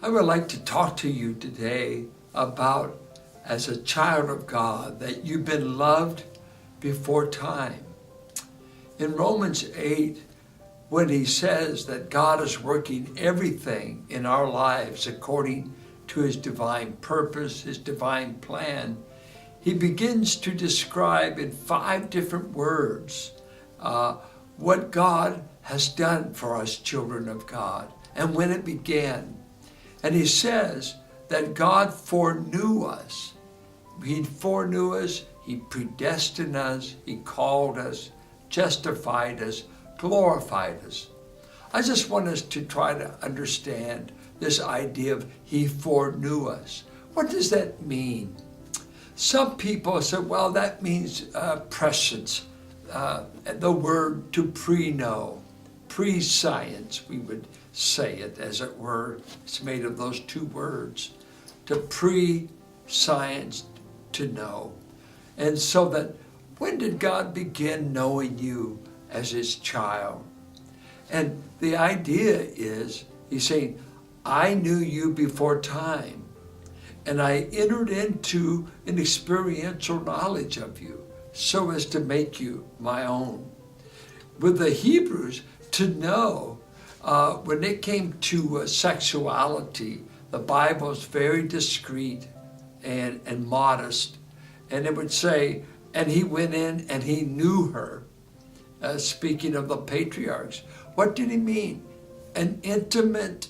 I would like to talk to you today about, as a child of God, that you've been loved before time. In Romans 8, when he says that God is working everything in our lives according to his divine purpose, his divine plan, he begins to describe in 5 different words what God has done for us children of God and when it began. And he says that God foreknew us. He foreknew us, he predestined us, he called us, justified us, glorified us. I just want us to try to understand this idea of he foreknew us. What does that mean? Some people say, well, that means prescience. The word to pre-know, pre-science, we would say it as it were. It's made of those 2 words. To pre-science, to know. And so that when did God begin knowing you as his child? And the idea is, he's saying, I knew you before time, and I entered into an experiential knowledge of you so as to make you my own. With the Hebrews, to know, when it came to sexuality, the Bible is very discreet and modest. And it would say, and he went in and he knew her. Speaking of the patriarchs, what did he mean? An intimate,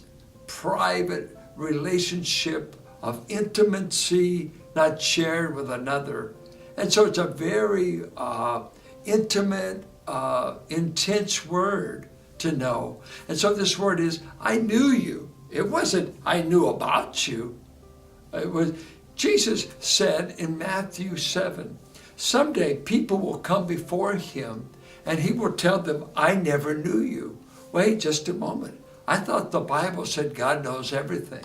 private relationship of intimacy, not shared with another. And so it's a very intimate, intense word to know. And so this word is, I knew you. It wasn't, I knew about you. It was, Jesus said in Matthew 7, someday people will come before him and he will tell them, I never knew you. Wait just a moment. I thought the Bible said God knows everything.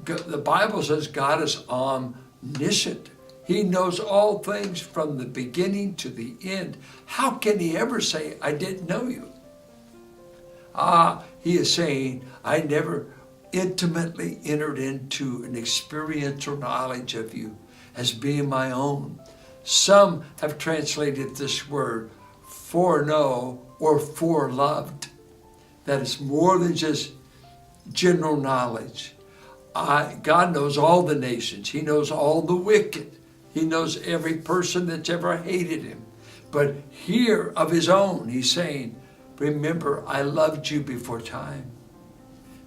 The Bible says God is omniscient. He knows all things from the beginning to the end. How can he ever say, I didn't know you? He is saying, I never intimately entered into an experiential knowledge of you as being my own. Some have translated this word foreknow or foreloved. That is more than just general knowledge. God knows all the nations. He knows all the wicked. He knows every person that's ever hated him. But here of his own, he's saying, remember, I loved you before time.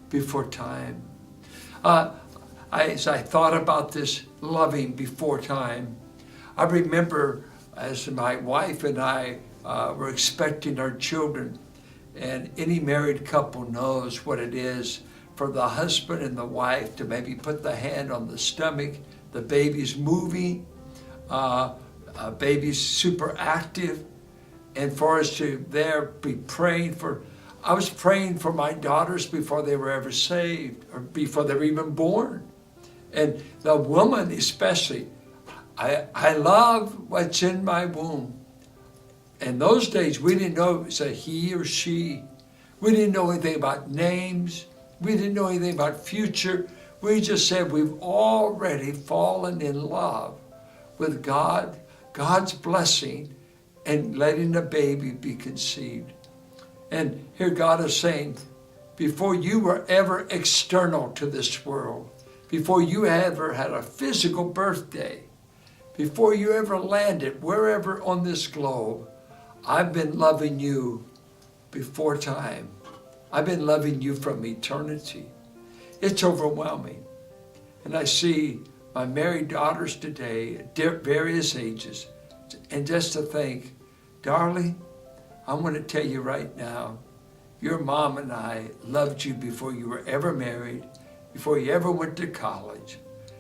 Before time. As I thought about this loving before time, I remember as my wife and I were expecting our children, and any married couple knows what it is for the husband and the wife to maybe put the hand on the stomach, the baby's moving, baby's super active, and for us to there be praying for. I was praying for my daughters before they were ever saved or before they were even born. And the woman especially, I love what's in my womb. In those days, we didn't know it was a he or she. We didn't know anything about names. We didn't know anything about future. We just said we've already fallen in love with God, God's blessing, and letting the baby be conceived. And here God is saying, before you were ever external to this world, before you ever had a physical birthday, before you ever landed wherever on this globe, I've been loving you before time. I've been loving you from eternity. It's overwhelming. And I see my married daughters today at various ages, and just to think, darling, I want to tell you right now, your mom and I loved you before you were ever married, before you ever went to college,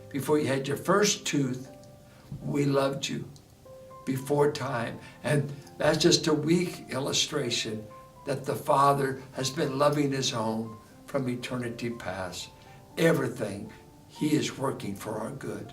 before you had your first tooth. We loved you before time. And that's just a weak illustration that the Father has been loving his own from eternity past. Everything, he is working for our good.